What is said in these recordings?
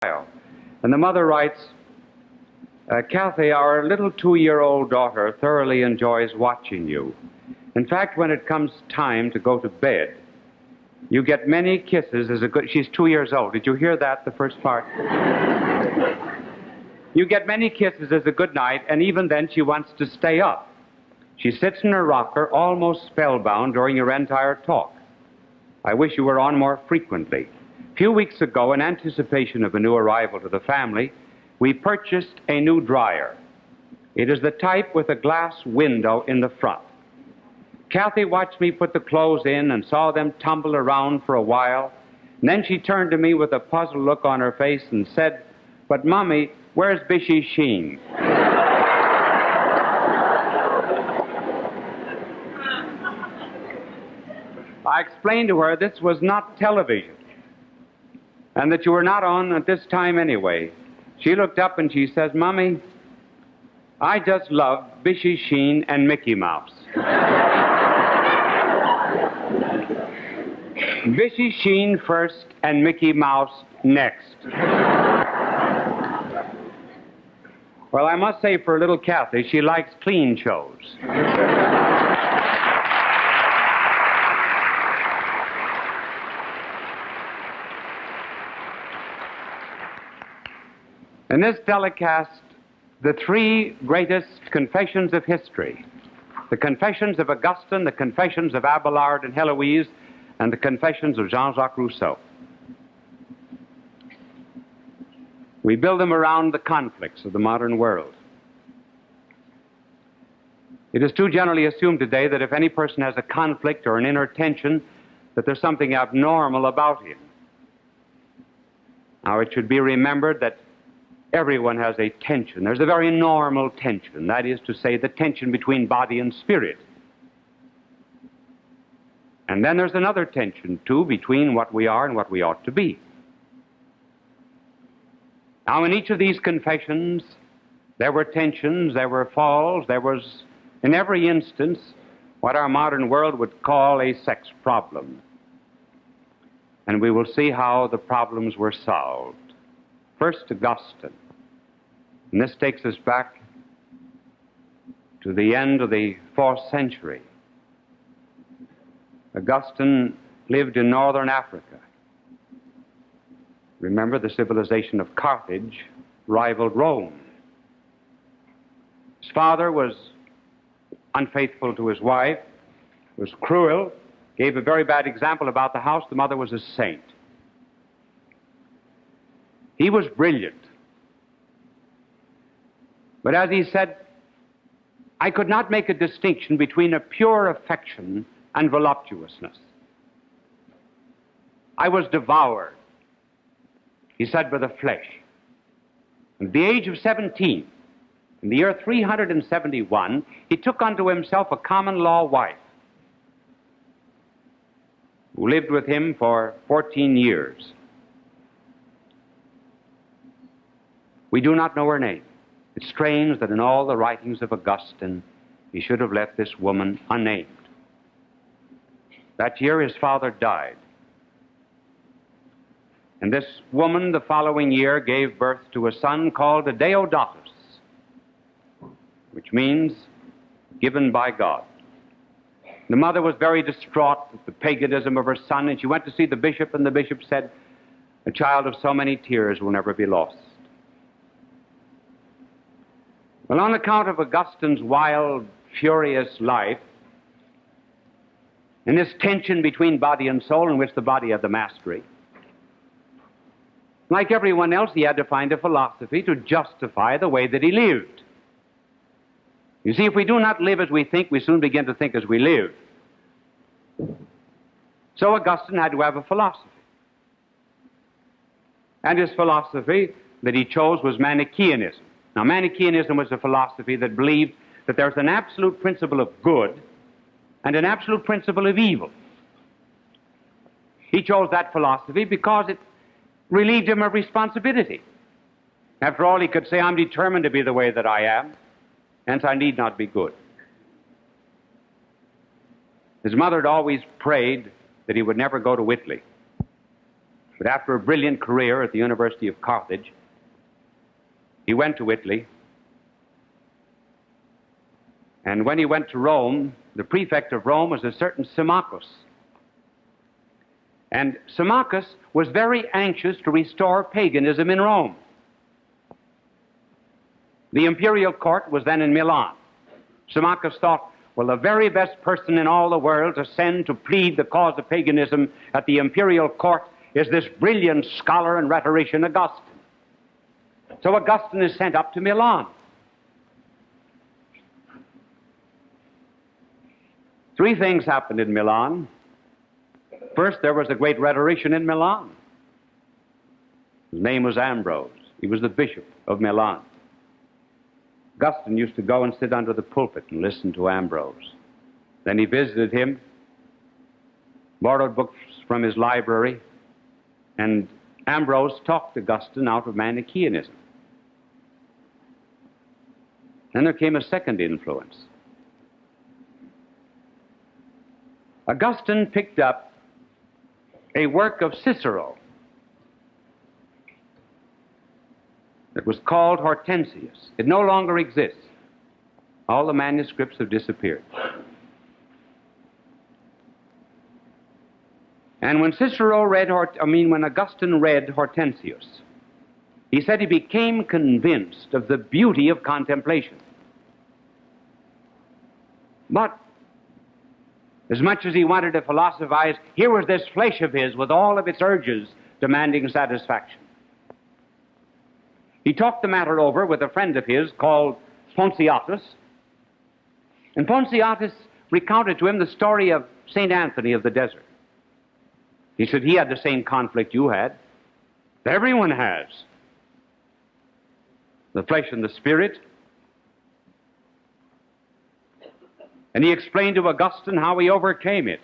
And the mother writes, Kathy, our little 2-year-old daughter thoroughly enjoys watching you. In fact, when it comes time to go to bed, you get many kisses as a good... She's 2 years old. Did you hear that, the first part? You get many kisses as a good night, and even then she wants to stay up. She sits in her rocker, almost spellbound during your entire talk. I wish you were on more frequently. A few weeks ago, in anticipation of a new arrival to the family, we purchased a new dryer. It is the type with a glass window in the front. Kathy watched me put the clothes in and saw them tumble around for a while. And then she turned to me with a puzzled look on her face and said, "But, Mommy, where's Fulton Sheen?" I explained to her this was not television and that you were not on at this time anyway. She looked up and she says, "Mommy, I just love Fulton Sheen and Mickey Mouse." Fulton Sheen first and Mickey Mouse next. Well, I must say for little Kathy, she likes clean shows. In this telecast, the three greatest confessions of history, the confessions of Augustine, the confessions of Abelard and Heloise, and the confessions of Jean-Jacques Rousseau. We build them around the conflicts of the modern world. It is too generally assumed today that if any person has a conflict or an inner tension, that there's something abnormal about him. Now, it should be remembered that everyone has a tension. There's a very normal tension, that is to say, the tension between body and spirit. And then there's another tension, too, between what we are and what we ought to be. Now, in each of these confessions, there were tensions, there were falls, there was, in every instance, what our modern world would call a sex problem. And we will see how the problems were solved. First, Augustine. And this takes us back to the end of the 4th century. Augustine lived in northern Africa. Remember, the civilization of Carthage rivaled Rome. His father was unfaithful to his wife, was cruel, gave a very bad example about the house. The mother was a saint. He was brilliant. But as he said, I could not make a distinction between a pure affection and voluptuousness. I was devoured, he said, by the flesh. At the age of 17, in the year 371, he took unto himself a common law wife who lived with him for 14 years. We do not know her name. It's strange that in all the writings of Augustine, he should have left this woman unnamed. That year his father died. And this woman the following year gave birth to a son called a Deodatus, which means given by God. The mother was very distraught at the paganism of her son, and she went to see the bishop, and the bishop said, "A child of so many tears will never be lost." Well, on account of Augustine's wild, furious life, and this tension between body and soul in which the body had the mastery, like everyone else, he had to find a philosophy to justify the way that he lived. You see, if we do not live as we think, we soon begin to think as we live. So Augustine had to have a philosophy. And his philosophy that he chose was Manichaeanism. Now, Manichaeanism was a philosophy that believed that there's an absolute principle of good and an absolute principle of evil. He chose that philosophy because it relieved him of responsibility. After all, he could say, I'm determined to be the way that I am, hence I need not be good. His mother had always prayed that he would never go to Whitley. But after a brilliant career at the University of Carthage, he went to Italy. And when he went to Rome, the prefect of Rome was a certain Symmachus. And Symmachus was very anxious to restore paganism in Rome. The imperial court was then in Milan. Symmachus thought, well, the very best person in all the world to send to plead the cause of paganism at the imperial court is this brilliant scholar and rhetorician Augustine. So Augustine is sent up to Milan. Three things happened in Milan. First, there was a great rhetorician in Milan. His name was Ambrose. He was the bishop of Milan. Augustine used to go and sit under the pulpit and listen to Ambrose. Then he visited him, borrowed books from his library, and Ambrose talked Augustine out of Manichaeanism. Then there came a second influence. Augustine picked up a work of Cicero that was called Hortensius. It no longer exists. All the manuscripts have disappeared. And when when Augustine read Hortensius, he said he became convinced of the beauty of contemplation. But as much as he wanted to philosophize, here was this flesh of his with all of its urges demanding satisfaction. He talked the matter over with a friend of his called Ponciatus, and Ponciatus recounted to him the story of St. Anthony of the desert. He said he had the same conflict you had. Everyone has. The flesh and the spirit. And he explained to Augustine how he overcame it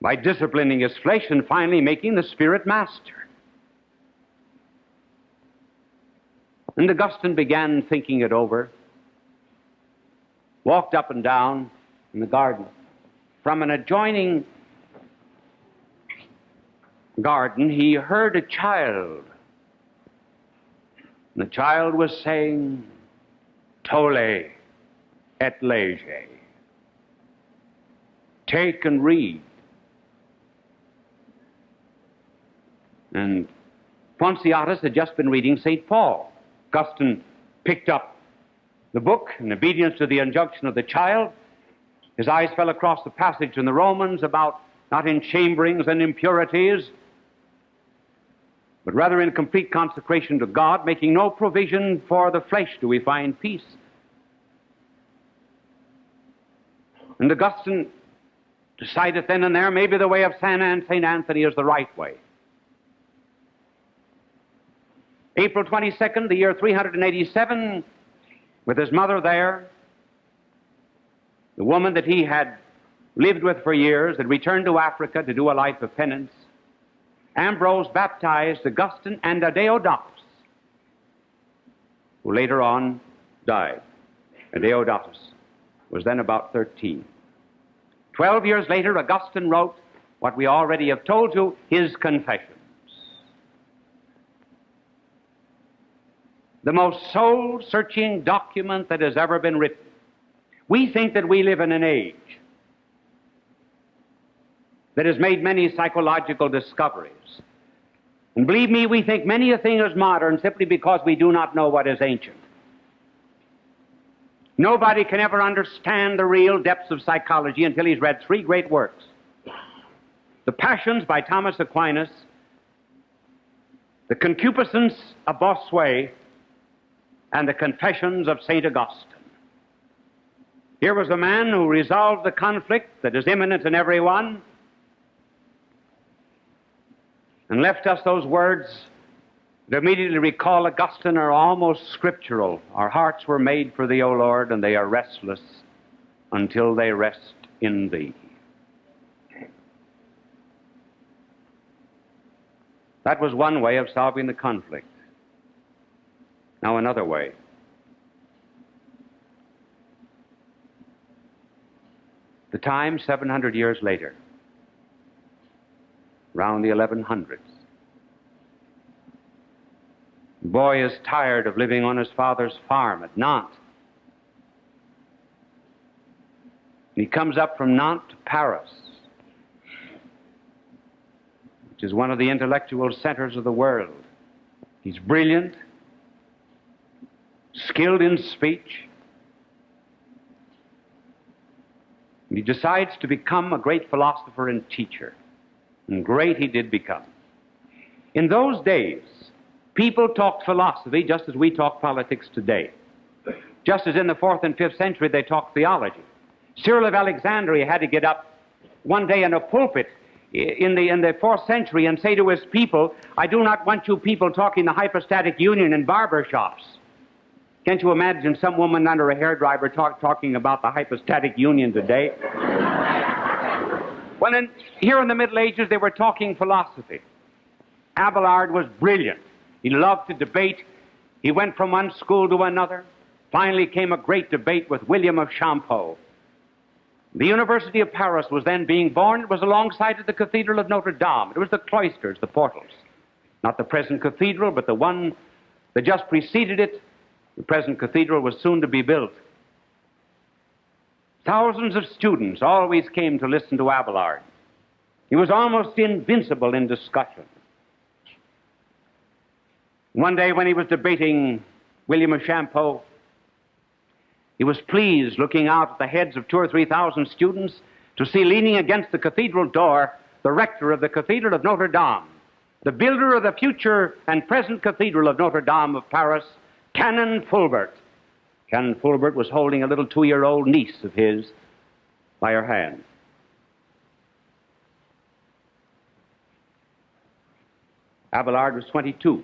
by disciplining his flesh and finally making the spirit master. And Augustine began thinking it over, walked up and down in the garden. From an adjoining garden, he heard a child. And the child was saying, Tole et lege. Take and read. And Ponciatus had just been reading St. Paul. Augustine picked up the book in obedience to the injunction of the child. His eyes fell across the passage in the Romans about not in chamberings and impurities, but rather in complete consecration to God, making no provision for the flesh do we find peace. And Augustine decided then and there maybe the way of St. Anthony is the right way. April 22nd, the year 387, with his mother there, the woman that he had lived with for years, had returned to Africa to do a life of penance, Ambrose baptized Augustine and Deodatus, who later on died. And Deodatus was then about 13. 12 years later, Augustine wrote what we already have told you, his Confessions. The most soul-searching document that has ever been written. We think that we live in an age that has made many psychological discoveries. And believe me, we think many a thing is modern simply because we do not know what is ancient. Nobody can ever understand the real depths of psychology until he's read three great works. The Passions by Thomas Aquinas, The Concupiscence of Bossuet, and The Confessions of St. Augustine. Here was a man who resolved the conflict that is imminent in everyone and left us those words that immediately recall Augustine are almost scriptural. Our hearts were made for thee, O Lord, and they are restless until they rest in thee. That was one way of solving the conflict. Now another way. The time 700 years later. around the 1100s. The boy is tired of living on his father's farm at Nantes. He comes up from Nantes to Paris, which is one of the intellectual centers of the world. He's brilliant, skilled in speech. And he decides to become a great philosopher and teacher. And great he did become. In those days, people talked philosophy just as we talk politics today. Just as in the 4th and 5th century they talked theology. Cyril of Alexandria had to get up one day in a pulpit in the 4th century and say to his people, I do not want you people talking the hypostatic union in barber shops. Can't you imagine some woman under a hairdryer talking about the hypostatic union today? Well, here in the Middle Ages, they were talking philosophy. Abelard was brilliant. He loved to debate. He went from one school to another. Finally came a great debate with William of Champeaux. The University of Paris was then being born. It was alongside of the Cathedral of Notre Dame. It was the cloisters, the portals. Not the present cathedral, but the one that just preceded it. The present cathedral was soon to be built. Thousands of students always came to listen to Abelard. He was almost invincible in discussion. One day when he was debating William of Champeaux, he was pleased, looking out at the heads of 2,000 or 3,000 students, to see leaning against the cathedral door the rector of the Cathedral of Notre Dame, the builder of the future and present Cathedral of Notre Dame of Paris, Canon Fulbert. Canon Fulbert was holding a little 2-year-old niece of his by her hand. Abelard was 22.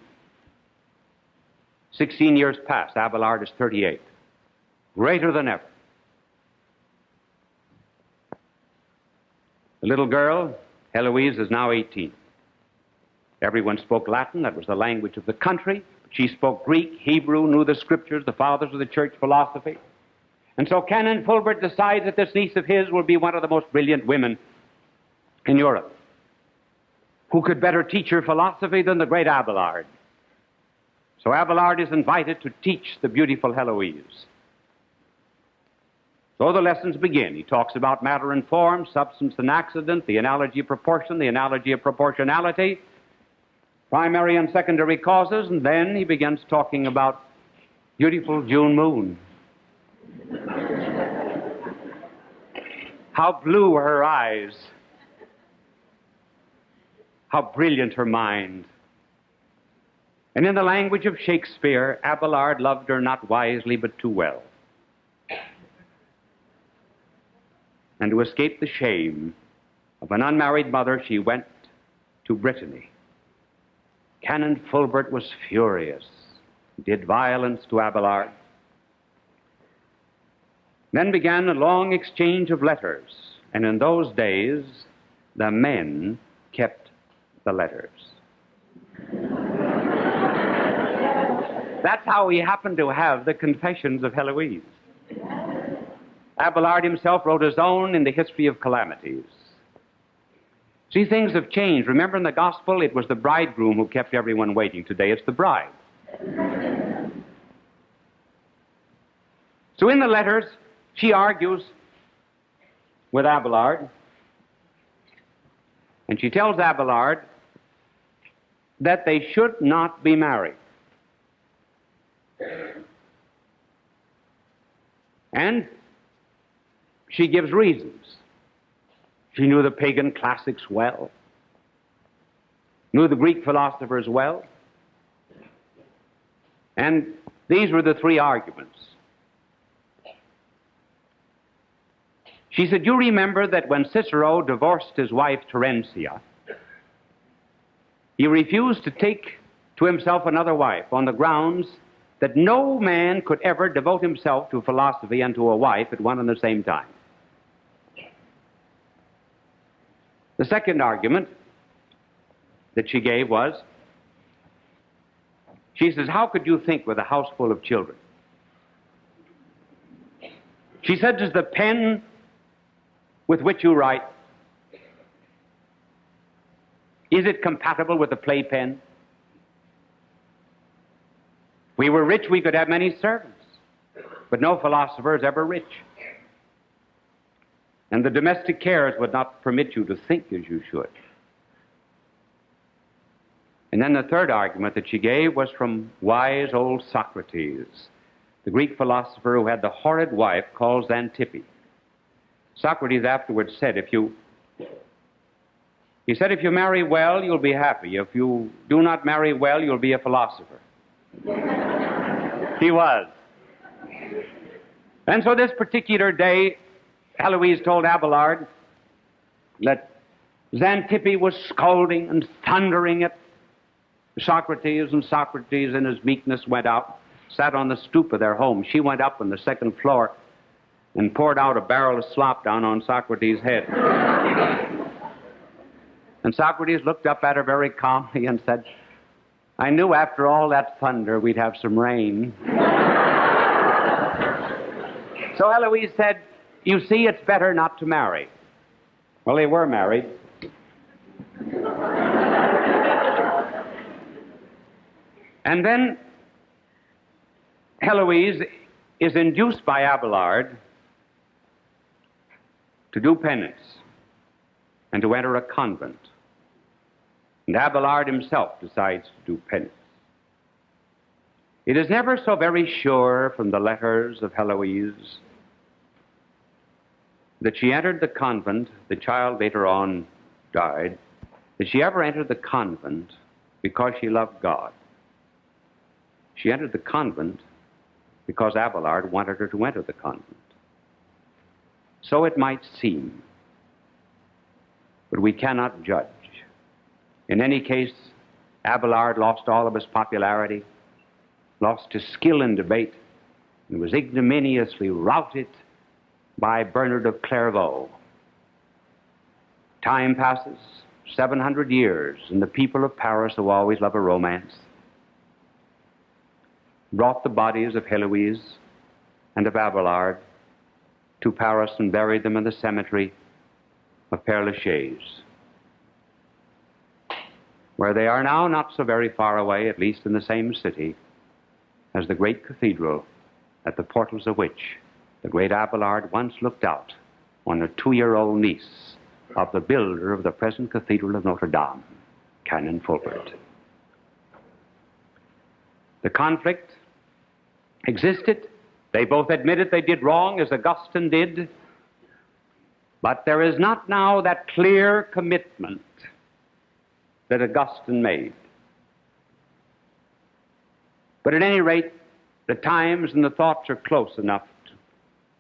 16 years passed. Abelard is 38. Greater than ever. The little girl, Heloise, is now 18. Everyone spoke Latin. That was the language of the country. She spoke Greek, Hebrew, knew the scriptures, the fathers of the church philosophy. And so Canon Fulbert decides that this niece of his will be one of the most brilliant women in Europe. Who could better teach her philosophy than the great Abelard? So Abelard is invited to teach the beautiful Heloise. So the lessons begin. He talks about matter and form, substance and accident, the analogy of proportion, the analogy of proportionality, primary and secondary causes, and then he begins talking about beautiful June moon. How blue were her eyes. How brilliant her mind. And in the language of Shakespeare, Abelard loved her not wisely but too well. And to escape the shame of an unmarried mother, she went to Brittany. Canon Fulbert was furious, did violence to Abelard. Then began a long exchange of letters, and in those days, the men kept the letters. That's how he happened to have the Confessions of Heloise. Abelard himself wrote his own in the History of Calamities. See, things have changed. Remember in the gospel, it was the bridegroom who kept everyone waiting. Today it's the bride. So in the letters, she argues with Abelard, and she tells Abelard that they should not be married. And she gives reasons. She knew the pagan classics well, knew the Greek philosophers well, and these were the three arguments. She said, you remember that when Cicero divorced his wife Terentia, he refused to take to himself another wife on the grounds that no man could ever devote himself to philosophy and to a wife at one and the same time. The second argument that she gave was, she says, how could you think with a house full of children? She said, does the pen with which you write Is it compatible with the playpen? If we were rich, we could have many servants, but no philosopher is ever rich. And the domestic cares would not permit you to think as you should. And then the third argument that she gave was from wise old Socrates, the Greek philosopher who had the horrid wife called Xantippe. Socrates afterwards said, if you marry well, you'll be happy. If you do not marry well, you'll be a philosopher. He was. And so this particular day, Heloise told Abelard that Xantippe was scolding and thundering at Socrates, and Socrates in his meekness went out, sat on the stoop of their home. She went up on the second floor and poured out a barrel of slop down on Socrates' head. And Socrates looked up at her very calmly and said, I knew after all that thunder we'd have some rain. So Heloise said, you see, it's better not to marry. Well, they were married. And then Heloise is induced by Abelard to do penance and to enter a convent. And Abelard himself decides to do penance. It is never so very sure from the letters of Heloise that she entered the convent, the child later on died, that she ever entered the convent because she loved God. She entered the convent because Abelard wanted her to enter the convent. So it might seem, but we cannot judge. In any case, Abelard lost all of his popularity, lost his skill in debate, and was ignominiously routed by Bernard of Clairvaux. Time passes, 700 years, and the people of Paris, who always love a romance, brought the bodies of Heloise and of Abelard to Paris and buried them in the cemetery of Père Lachaise, where they are now, not so very far away, at least in the same city, as the great cathedral at the portals of which the great Abelard once looked out on a 2-year-old niece of the builder of the present Cathedral of Notre Dame, Canon Fulbert. The conflict existed. They both admitted they did wrong, as Augustine did. But there is not now that clear commitment that Augustine made. But at any rate, the times and the thoughts are close enough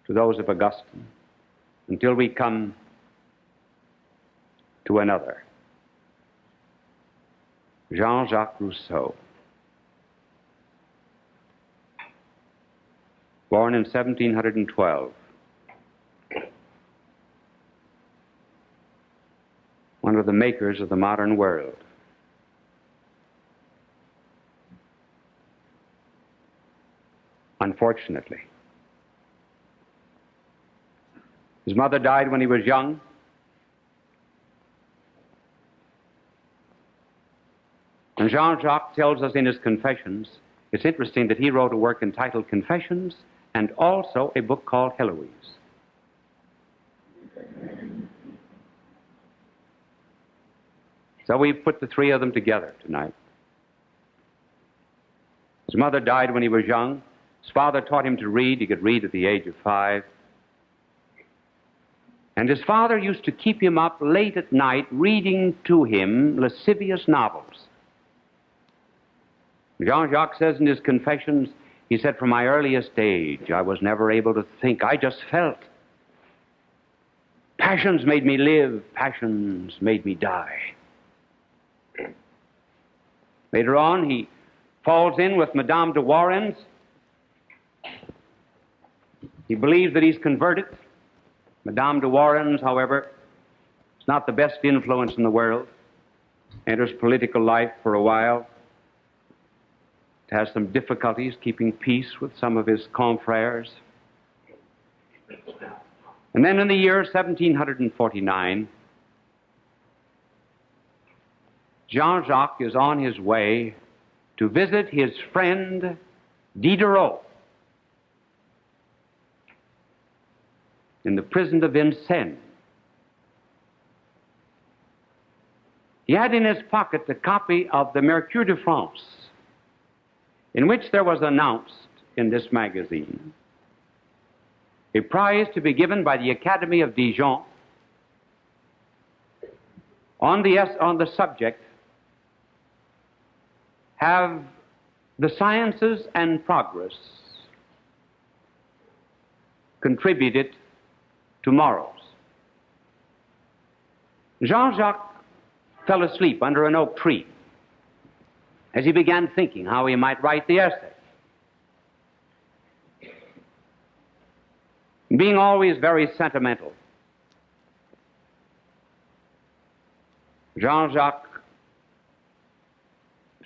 to those of Augustine until we come to another, Jean-Jacques Rousseau. Born in 1712. One of the makers of the modern world. Unfortunately, his mother died when he was young. And Jean-Jacques tells us in his Confessions, it's interesting that he wrote a work entitled Confessions and also a book called Heloise. So we've put the three of them together tonight. His mother died when he was young. His father taught him to read. He could read at the age of 5. And his father used to keep him up late at night reading to him lascivious novels. Jean-Jacques says in his Confessions, he said, from my earliest age, I was never able to think. I just felt. Passions made me live. Passions made me die. Later on, he falls in with Madame de Warens. He believes that he's converted. Madame de Warens, however, is not the best influence in the world. Enters political life for a while. Has some difficulties keeping peace with some of his confrères. And then in the year 1749, Jean-Jacques is on his way to visit his friend Diderot in the prison of Vincennes. He had in his pocket a copy of the Mercure de France, in which there was announced in this magazine a prize to be given by the Academy of Dijon on the subject, have the sciences and progress contributed to morals? Jean-Jacques fell asleep under an oak tree as he began thinking how he might write the essay. Being always very sentimental, Jean-Jacques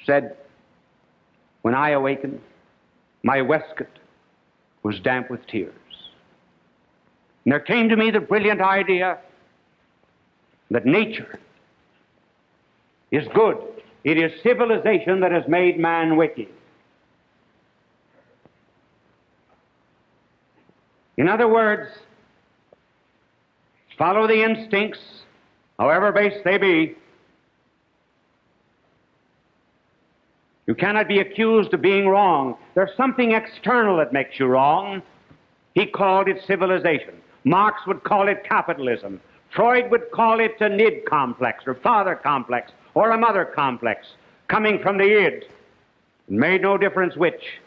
said, "When I awakened, my waistcoat was damp with tears. And there came to me the brilliant idea that nature is good. It is civilization that has made man wicked." In other words, follow the instincts, however base they be. You cannot be accused of being wrong. There's something external that makes you wrong. He called it civilization. Marx would call it capitalism. Freud would call it a nid complex, or father complex, or a mother complex, coming from the id. It made no difference which.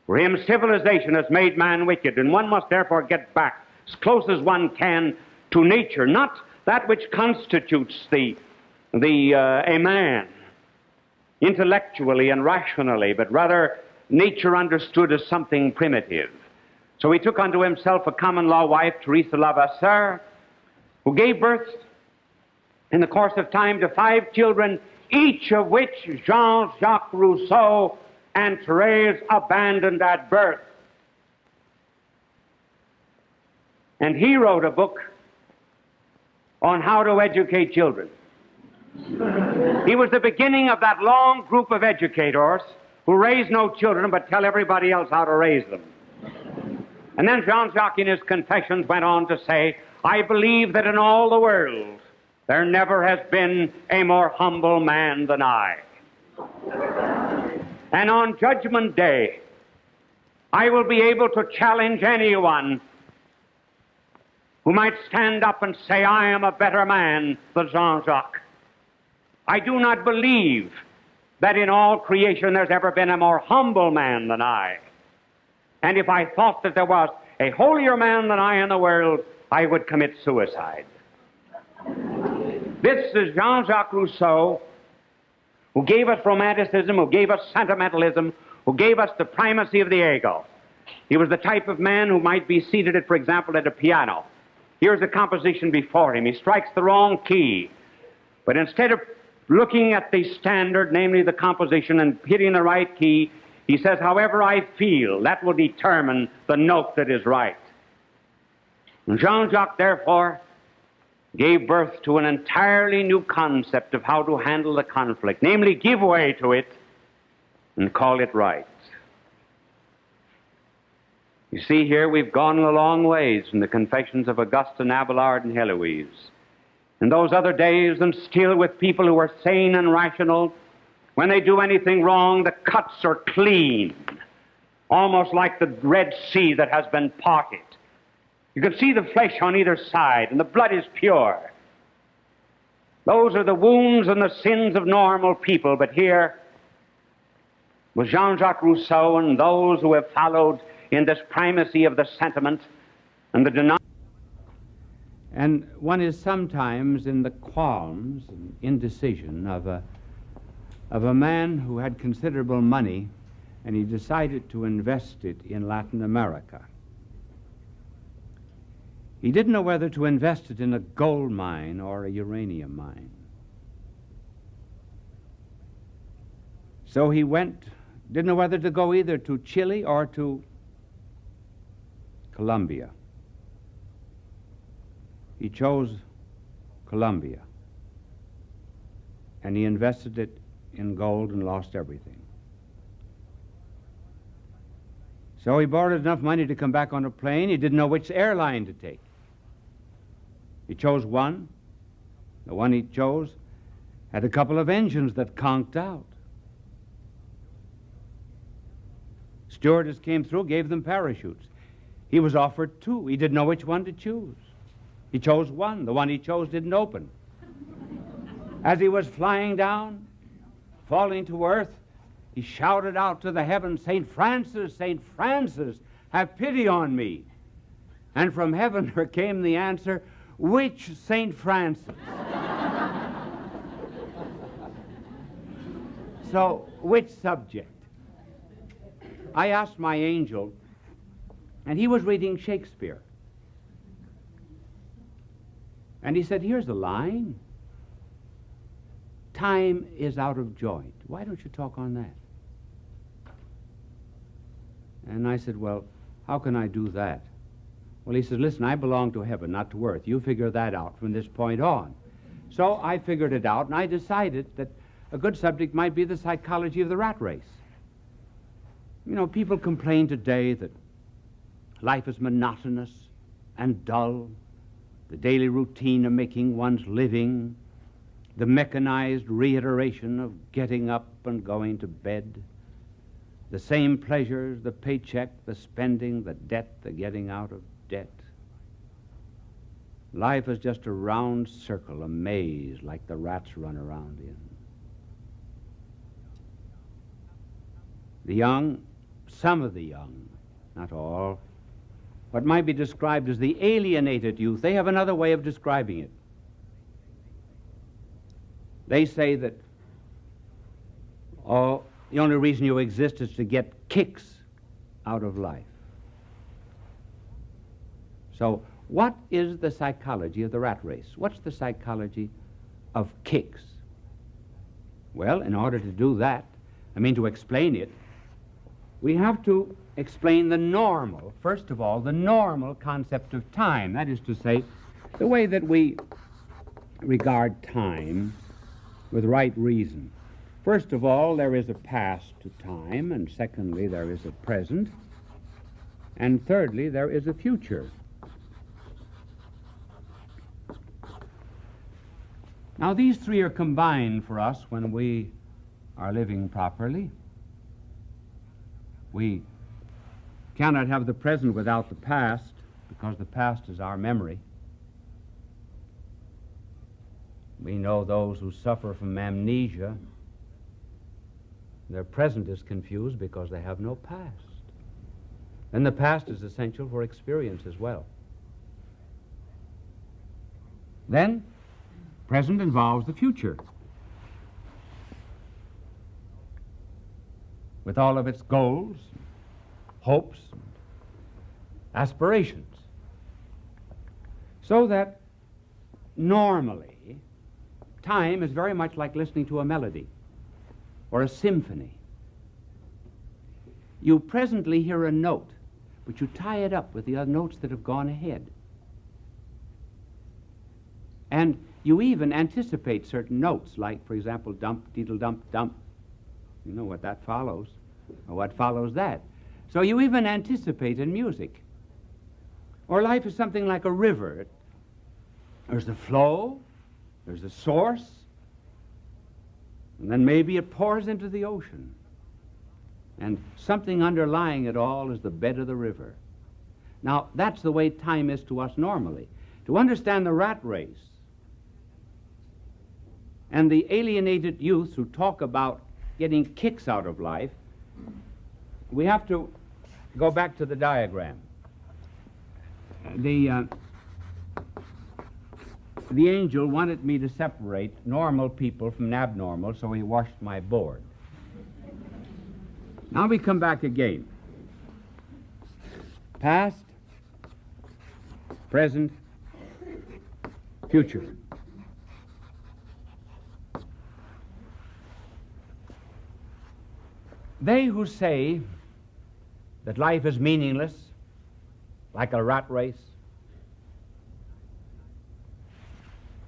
For him, civilization has made man wicked, and one must therefore get back as close as one can to nature, not that which constitutes a man intellectually and rationally, but rather nature understood as something primitive. So he took unto himself a common law wife, Teresa Levasseur, who gave birth in the course of time to 5 children, each of which Jean-Jacques Rousseau and Therese abandoned at birth. And he wrote a book on how to educate children. He was the beginning of that long group of educators who raise no children but tell everybody else how to raise them. And then Jean-Jacques in his Confessions went on to say, "I believe that in all the world there never has been a more humble man than I. And on Judgment Day, I will be able to challenge anyone who might stand up and say, I am a better man than Jean-Jacques. I do not believe that in all creation there's ever been a more humble man than I. And if I thought that there was a holier man than I in the world, I would commit suicide." This is Jean-Jacques Rousseau, who gave us romanticism, who gave us sentimentalism, who gave us the primacy of the ego. He was the type of man who might be seated at, for example, at a piano. Here's a composition before him. He strikes the wrong key. But instead of looking at the standard, namely the composition, and hitting the right key, he says, however I feel, that will determine the note that is right. And Jean-Jacques, therefore, gave birth to an entirely new concept of how to handle the conflict, namely give way to it and call it right. You see, here we've gone a long ways from the Confessions of Augustine, Abelard, and Heloise. In those other days, and still with people who are sane and rational, when they do anything wrong, the cuts are clean, almost like the Red Sea that has been parted. You can see the flesh on either side, and the blood is pure. Those are the wounds and the sins of normal people, but here, with Jean-Jacques Rousseau and those who have followed in this primacy of the sentiment and the denial. And one is sometimes in the qualms and indecision of a man who had considerable money, and he decided to invest it in Latin America. He didn't know whether to invest it in a gold mine or a uranium mine. So he didn't know whether to go either to Chile or to Colombia. He chose Colombia. and he invested it in gold and lost everything. So he borrowed enough money to come back on a plane. He didn't know which airline to take. He chose one. The one he chose had a couple of engines that conked out. Stewardess came through, gave them parachutes. He was offered two. He didn't know which one to choose. He chose one. The one he chose didn't open. As he was flying down, falling to earth, he shouted out to the heavens, St. Francis, have pity on me. And from heaven there came the answer, which St. Francis? So, which subject? I asked my angel, and he was reading Shakespeare. And he said, here's a line. Time is out of joint. Why don't you talk on that? And I said, well, how can I do that? Well, he said, listen, I belong to heaven, not to earth. You figure that out from this point on. So I figured it out, and I decided that a good subject might be the psychology of the rat race. You know, people complain today that life is monotonous and dull, the daily routine of making one's living, the mechanized reiteration of getting up and going to bed, the same pleasures, the paycheck, the spending, the debt, the getting out of debt. Life is just a round circle, a maze like the rats run around in. The young, some of the young, not all, what might be described as the alienated youth, they have another way of describing it. They say that, oh, the only reason you exist is to get kicks out of life. So, what is the psychology of the rat race? What's the psychology of kicks? Well, in order to do that, to explain it, we have to explain the normal, first of all, the normal concept of time. That is to say, the way that we regard time with right reason. First of all, there is a past to time, and secondly, there is a present, and thirdly, there is a future. Now, these three are combined for us when we are living properly. We cannot have the present without the past, because the past is our memory. We know those who suffer from amnesia. Their present is confused because they have no past. And the past is essential for experience as well. Then, present involves the future, with all of its goals, hopes, aspirations. So that normally, time is very much like listening to a melody or a symphony. You presently hear a note, but you tie it up with the other notes that have gone ahead. And you even anticipate certain notes, like, for example, dump, deedle, dump, dump. You know what that follows, or what follows that. So you even anticipate in music. Or life is something like a river. There's the flow, there's the source, and then maybe it pours into the ocean. And something underlying it all is the bed of the river. Now, that's the way time is to us normally. To understand the rat race and the alienated youths who talk about getting kicks out of life, we have to go back to the diagram. The angel wanted me to separate normal people from abnormal, so he washed my board. Now we come back again. Past, present, future. They who say that life is meaningless, like a rat race,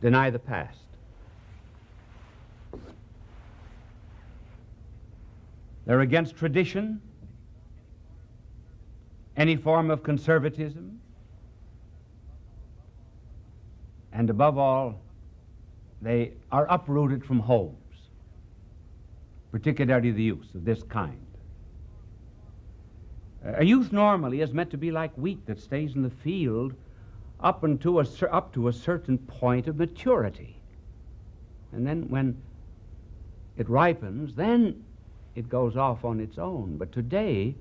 deny the past. They're against tradition, any form of conservatism, and above all, they are uprooted from homes, particularly the youth of this kind. A youth normally is meant to be like wheat that stays in the field up to a certain point of maturity. And then when it ripens, then it goes off on its own. But today,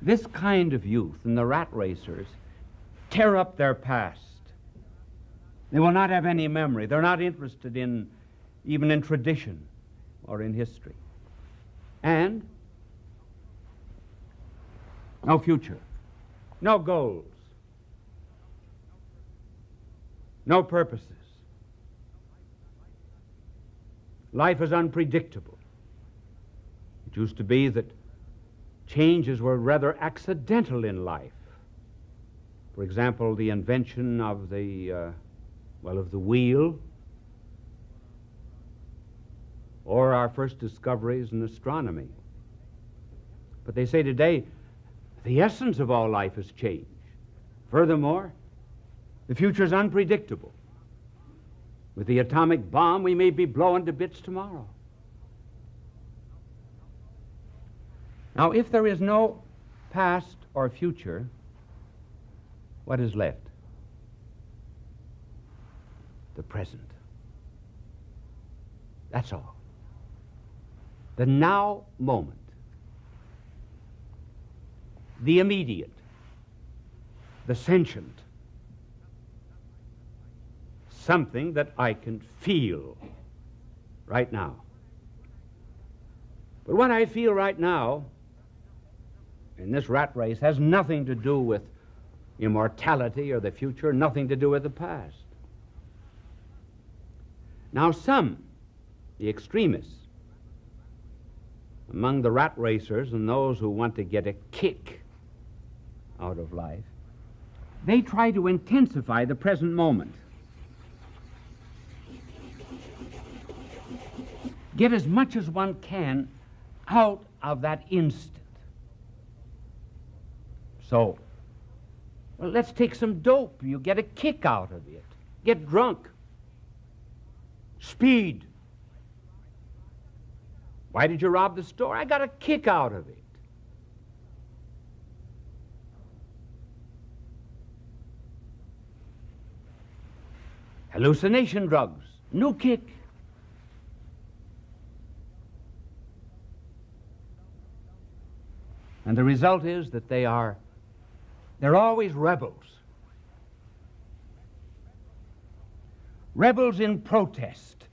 this kind of youth and the rat racers tear up their past. They will not have any memory. They're not interested even in tradition or in history. And no future, no goals, no purposes. Life is unpredictable. It used to be that changes were rather accidental in life. For example, the invention of the wheel, or our first discoveries in astronomy. But they say today, the essence of all life has changed. Furthermore, the future is unpredictable. With the atomic bomb, we may be blown to bits tomorrow. Now, if there is no past or future, what is left? The present. That's all. The now moment. The immediate. The sentient. Something that I can feel right now. But what I feel right now in this rat race has nothing to do with immortality or the future, nothing to do with the past. Now some, the extremists, among the rat racers and those who want to get a kick out of life, they try to intensify the present moment. Get as much as one can out of that instant. So, well, let's take some dope. You get a kick out of it. Get drunk. Speed. Why did you rob the store? I got a kick out of it. Hallucination drugs. New kick. And the result is that they're always rebels. Rebels in protest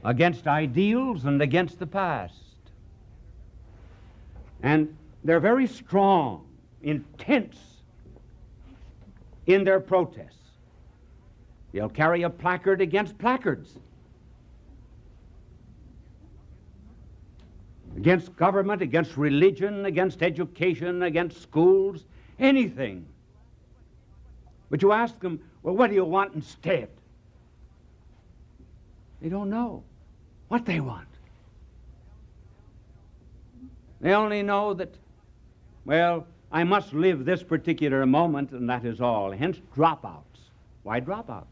against ideals and against the past. And they're very strong, intense in their protests. They'll carry a placard against placards, against government, against religion, against education, against schools, anything. But you ask them, well, what do you want instead? They don't know what they want. They only know that, well, I must live this particular moment, and that is all. Hence, dropouts. Why dropouts?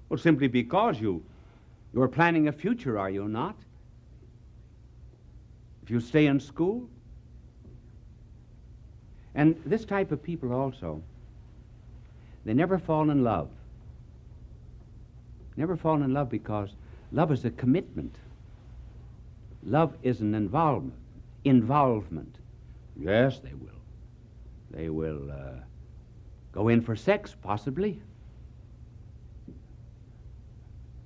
Well, simply because you're planning a future, are you not? If you stay in school. And this type of people also, they never fall in love. Never fall in love because love is a commitment. Love is an involvement. Yes, they will. They will go in for sex, possibly.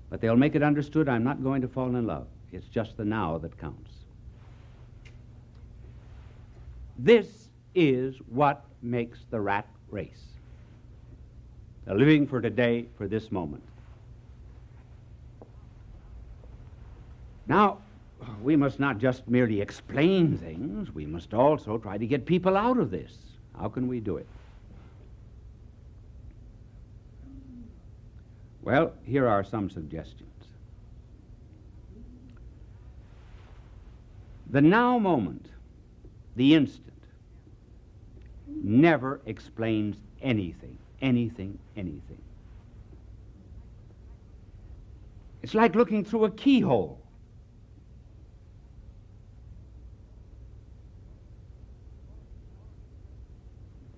But they'll make it understood, I'm not going to fall in love. It's just the now that counts. This is what makes the rat race. They're living for today, for this moment. Now, we must not just merely explain things, we must also try to get people out of this. How can we do it? Well, here are some suggestions. The now moment, the instant, never explains anything, anything, anything. It's like looking through a keyhole.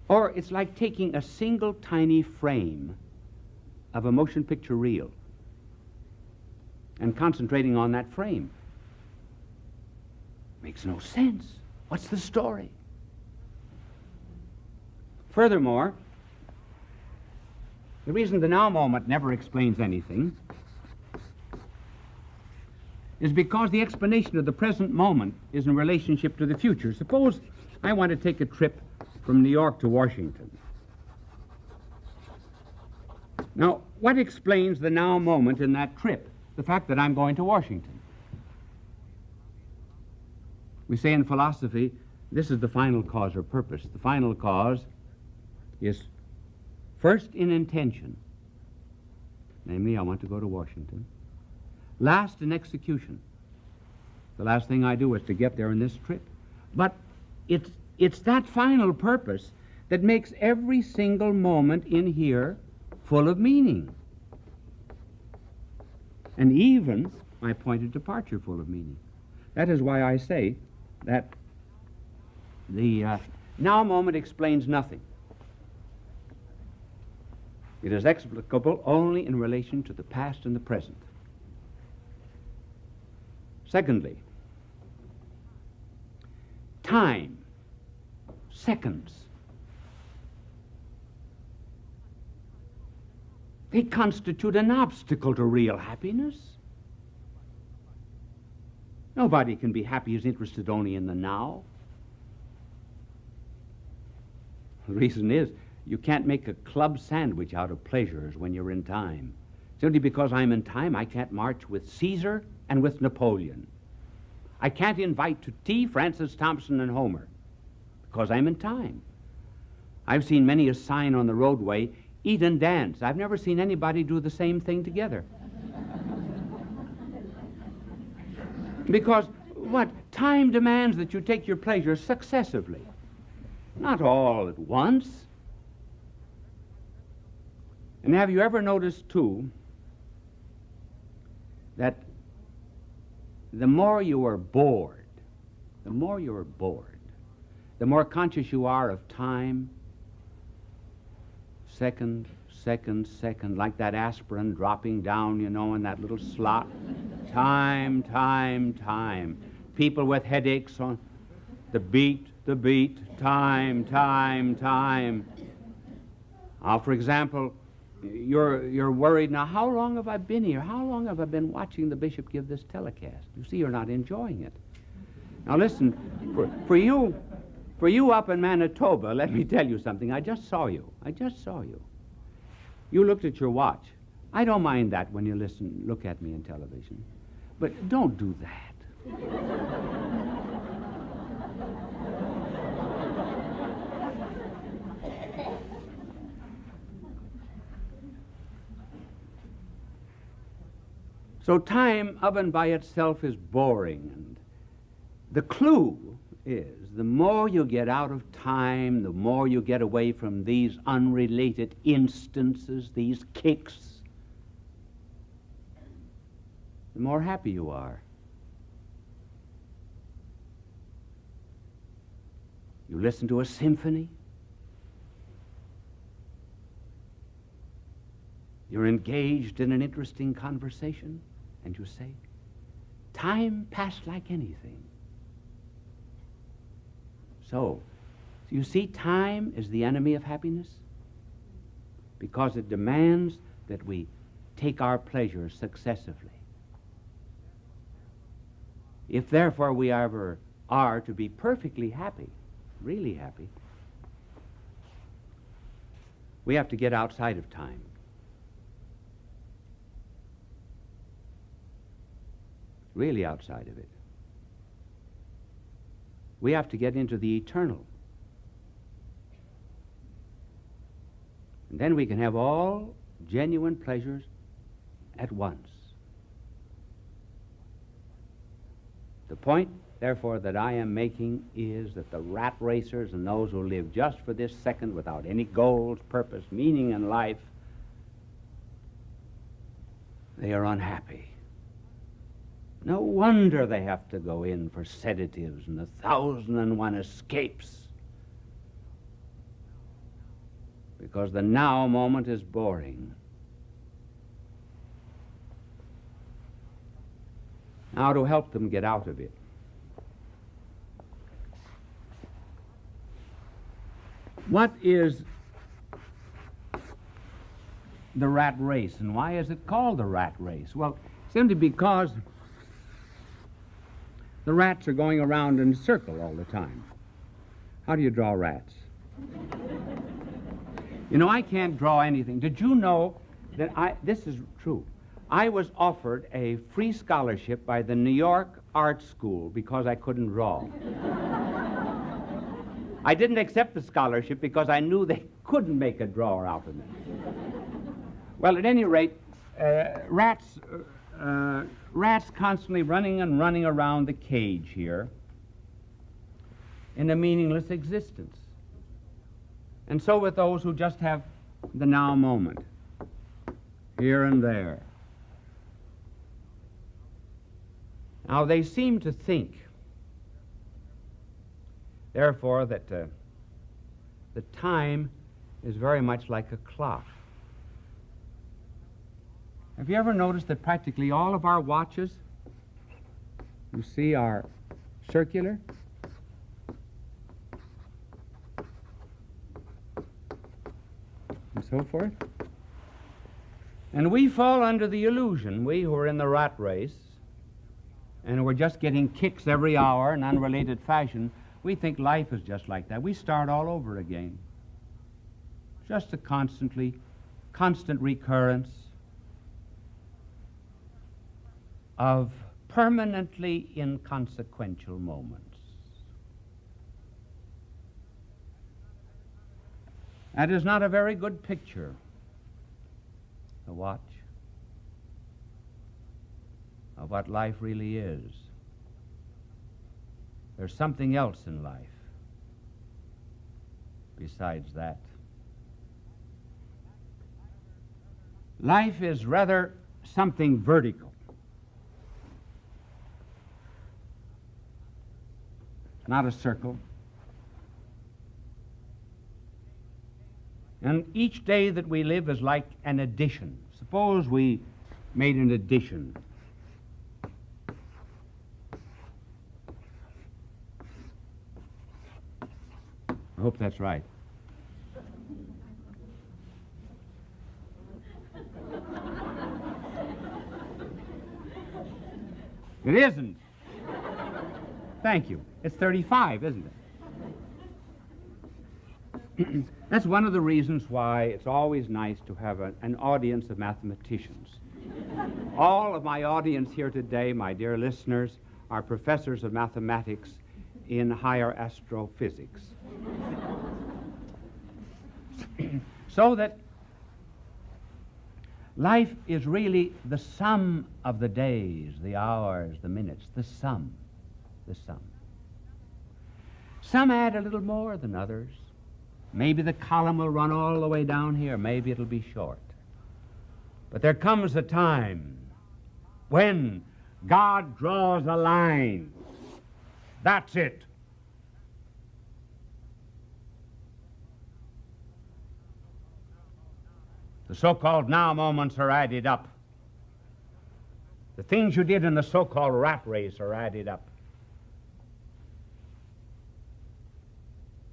Or it's like taking a single tiny frame of a motion picture reel and concentrating on that frame. Makes no sense. What's the story? Furthermore, the reason the now moment never explains anything is because the explanation of the present moment is in relationship to the future. Suppose I want to take a trip from New York to Washington. Now, what explains the now moment in that trip? The fact that I'm going to Washington. We say in philosophy, this is the final cause or purpose. The final cause is first in intention. Namely, I want to go to Washington. Last in execution. The last thing I do is to get there in this trip. But it's that final purpose that makes every single moment in here full of meaning. And even my point of departure full of meaning. That is why I say that the now moment explains nothing. It is explicable only in relation to the past and the present. Secondly, time, seconds. They constitute an obstacle to real happiness. Nobody can be happy who's interested only in the now. The reason is, you can't make a club sandwich out of pleasures when you're in time. Simply because I'm in time, I can't march with Caesar and with Napoleon. I can't invite to tea Francis Thompson and Homer, because I'm in time. I've seen many a sign on the roadway, eat and dance. I've never seen anybody do the same thing together. Because what? Time demands that you take your pleasure successively, not all at once. And have you ever noticed, too, that the more you are bored, the more conscious you are of time, second, like that aspirin dropping down, in that little slot. Time. People with headaches on the beat, time. For example, you're worried, now how long have I been here? How long have I been watching the bishop give this telecast? You see, you're not enjoying it. Now listen, for you up in Manitoba, let me tell you something. I just saw you. You looked at your watch. I don't mind that when you look at me in television. But don't do that. So time of and by itself is boring. And the clue is the more you get out of time, the more you get away from these unrelated instances, these kicks, the more happy you are. You listen to a symphony. You're engaged in an interesting conversation, and you say, time passed like anything. So, you see, time is the enemy of happiness because it demands that we take our pleasure successively. If therefore we ever are to be perfectly happy, really happy, we have to get outside of time. Really outside of it. We have to get into the eternal. And then we can have all genuine pleasures at once. The point, therefore, that I am making is that the rat racers and those who live just for this second without any goals, purpose, meaning in life, they are unhappy. No wonder they have to go in for sedatives and 1,001 escapes. Because the now moment is boring. Now, to help them get out of it, what is the rat race, and why is it called the rat race? Well, simply because the rats are going around in a circle all the time. How do you draw rats? You know, I can't draw anything. Did you know that this is true. I was offered a free scholarship by the New York Art School because I couldn't draw. I didn't accept the scholarship because I knew they couldn't make a drawer out of me. Well, at any rate, rats constantly running and running around the cage here in a meaningless existence. And so with those who just have the now moment, here and there. Now, they seem to think, therefore, that the time is very much like a clock. Have you ever noticed that practically all of our watches, you see, are circular? And so forth? And we fall under the illusion, we who are in the rat race, and we're just getting kicks every hour in unrelated fashion, we think life is just like that. We start all over again. Just a constant recurrence of permanently inconsequential moments. That is not a very good picture, the watch, of what life really is. There's something else in life besides that. Life is rather something vertical. Not a circle. And each day that we live is like an addition. Suppose we made an addition. I hope that's right. It isn't. Thank you. It's 35, isn't it? That's one of the reasons why it's always nice to have an audience of mathematicians. All of my audience here today, my dear listeners, are professors of mathematics in higher astrophysics. So that life is really the sum of the days, the hours, the minutes, the sum. Some add a little more than others. Maybe the column will run all the way down here. Maybe it'll be short. But there comes a time when God draws a line. That's it. The so-called now moments are added up. The things you did in the so-called rat race are added up.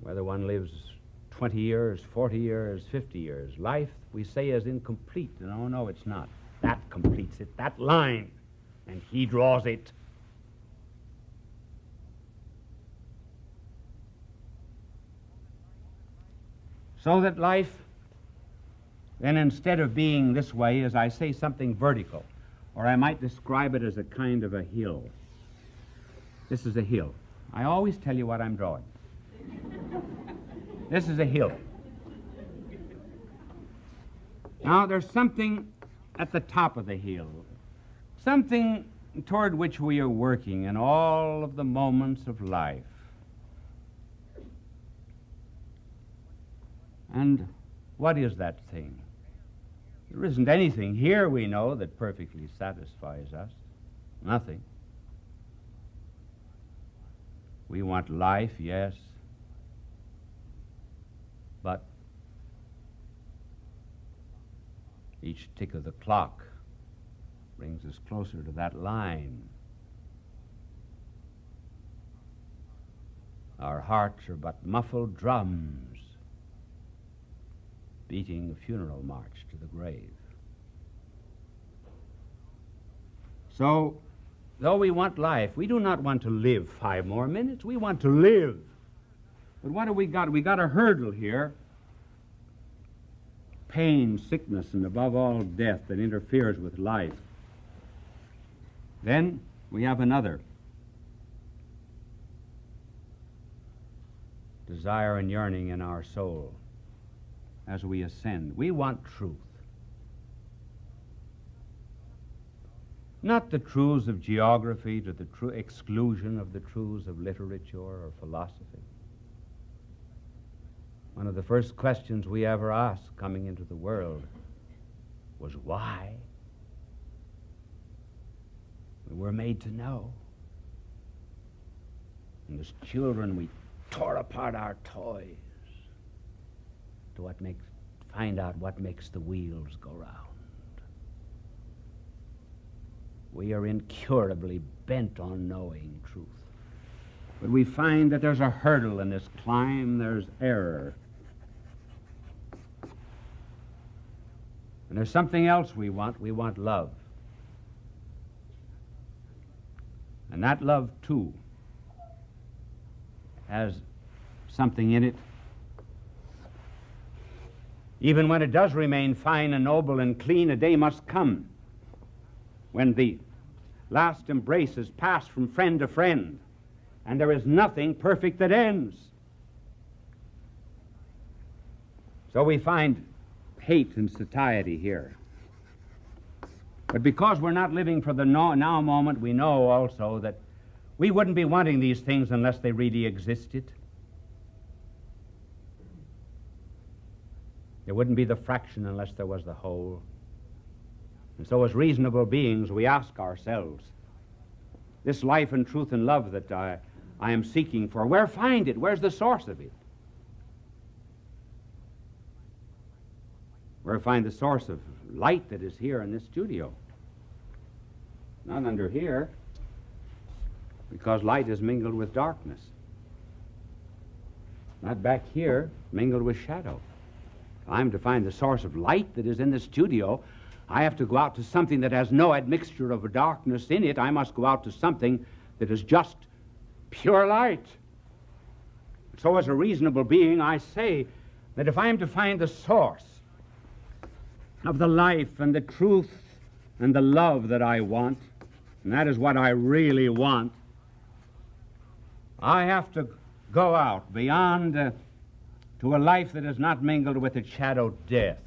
Whether one lives 20 years, 40 years, 50 years, life, we say, is incomplete. No, it's not. That completes it, that line, and he draws it. So that life, then, instead of being this way, as I say, something vertical, or I might describe it as a kind of a hill. This is a hill. I always tell you what I'm drawing. This is a hill. Now, there's something at the top of the hill, something toward which we are working in all of the moments of life. And what is that thing? There isn't anything here, we know, that perfectly satisfies us. Nothing. We want life, yes, but each tick of the clock brings us closer to that line. Our hearts are but muffled drums beating a funeral march to the grave. So, though we want life, we do not want to live 5 more minutes. We want to live. But what have we got? We got a hurdle here. Pain, sickness, and above all, death that interferes with life. Then we have another. Desire and yearning in our soul as we ascend. We want truth. Not the truths of geography to the true exclusion of the truths of literature or philosophy. One of the first questions we ever asked coming into the world was why? We were made to know. And as children, we tore apart our toys to find out what makes the wheels go round. We are incurably bent on knowing truth. But we find that there's a hurdle in this climb, there's error. And there's something else we want love. And that love, too, has something in it. Even when it does remain fine and noble and clean, a day must come when the last embrace is passed from friend to friend, and there is nothing perfect that ends. So we find hate and satiety here. But because we're not living for the now moment, we know also that we wouldn't be wanting these things unless they really existed. There wouldn't be the fraction unless there was the whole. And so as reasonable beings, we ask ourselves, this life and truth and love that I am seeking for, where find it? Where's the source of it? Where find the source of light that is here in this studio? Not under here, because light is mingled with darkness. Not back here, mingled with shadow. If I'm to find the source of light that is in the studio, I have to go out to something that has no admixture of darkness in it. I must go out to something that is just pure light. So as a reasonable being, I say that if I am to find the source of the life and the truth and the love that I want, and that is what I really want, I have to go out beyond to a life that is not mingled with its shadow death,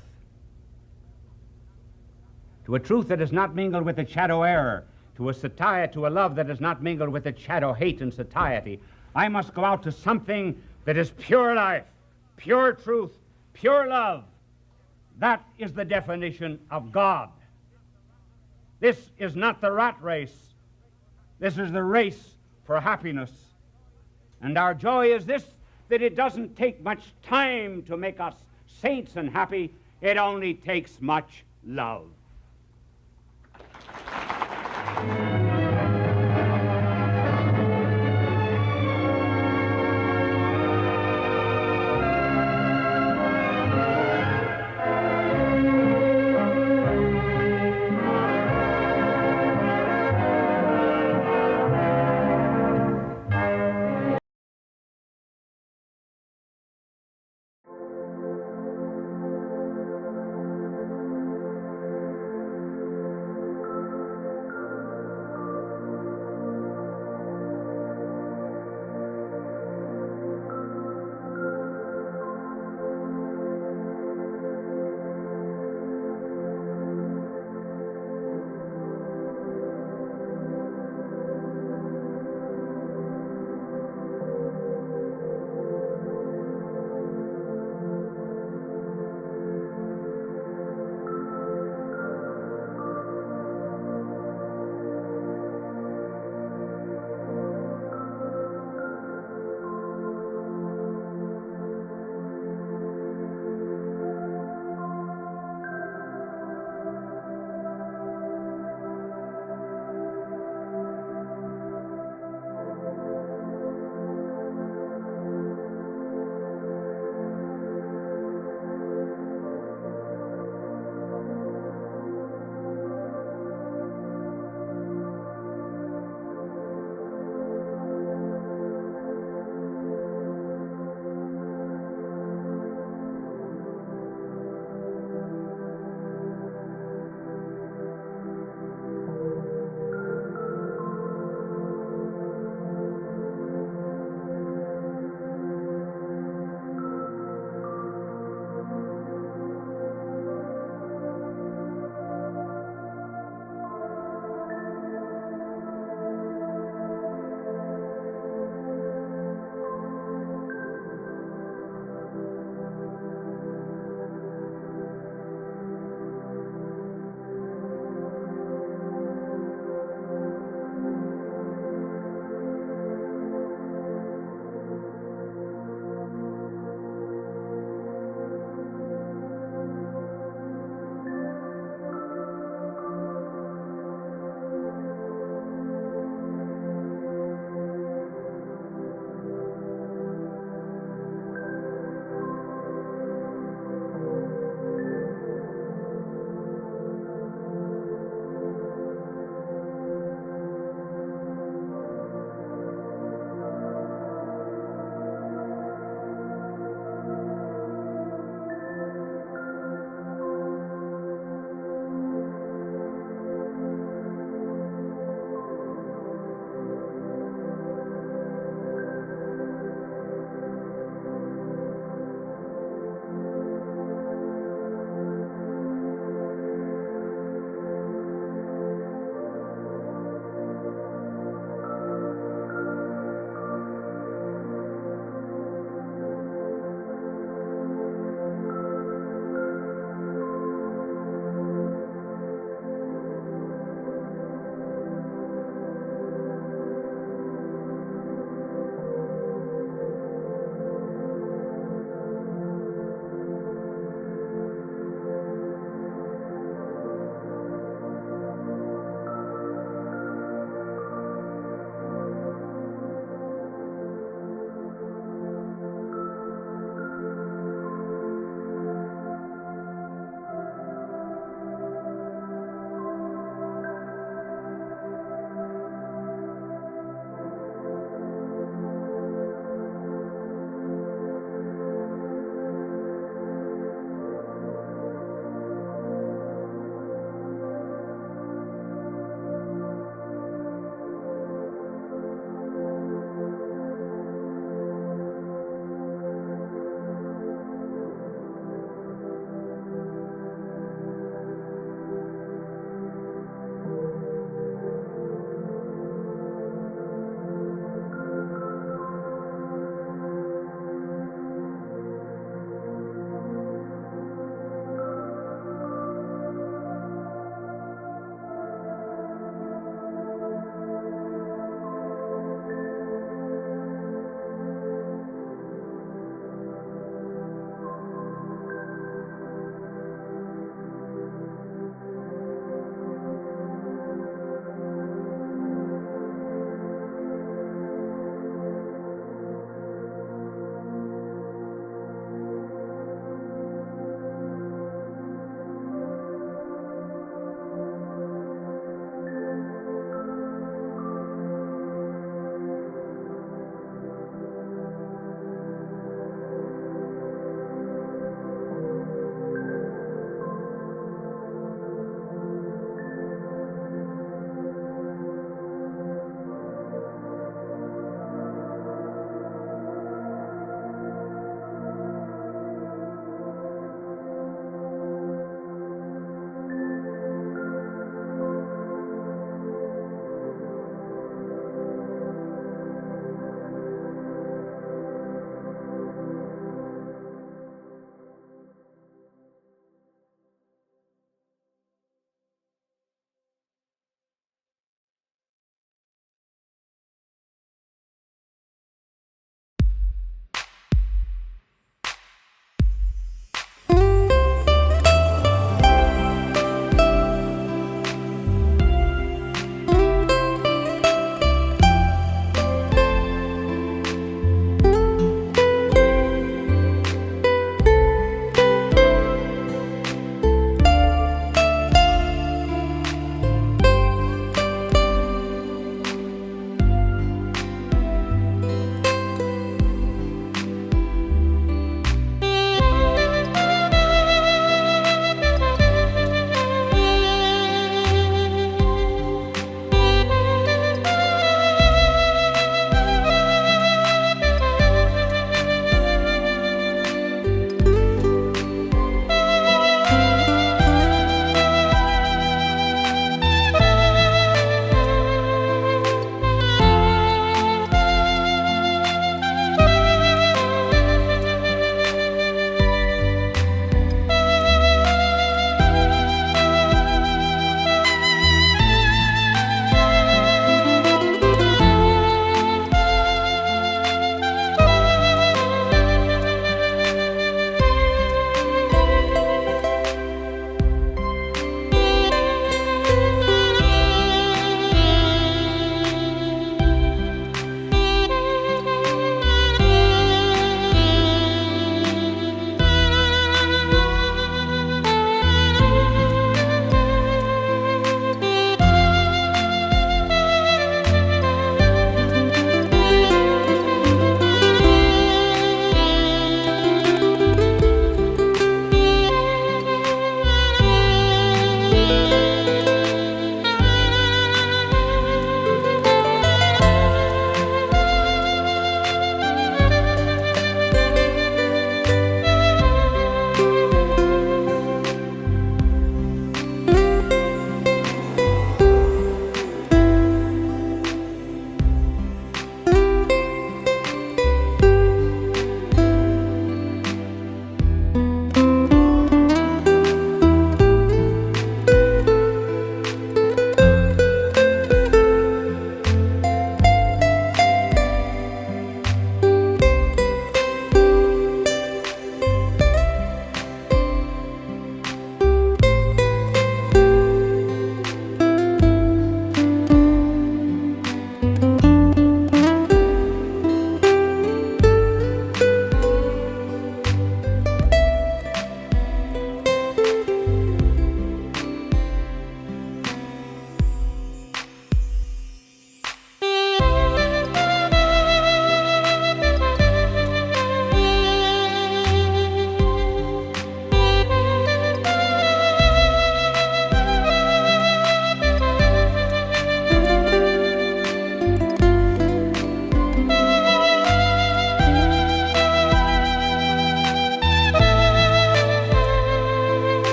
to a truth that is not mingled with its shadow error, to a satiety, to a love that is not mingled with its shadow hate and satiety. I must go out to something that is pure life, pure truth, pure love. That is the definition of God. This is not the rat race. This is the race for happiness. And our joy is this, that it doesn't take much time to make us saints and happy. It only takes much love.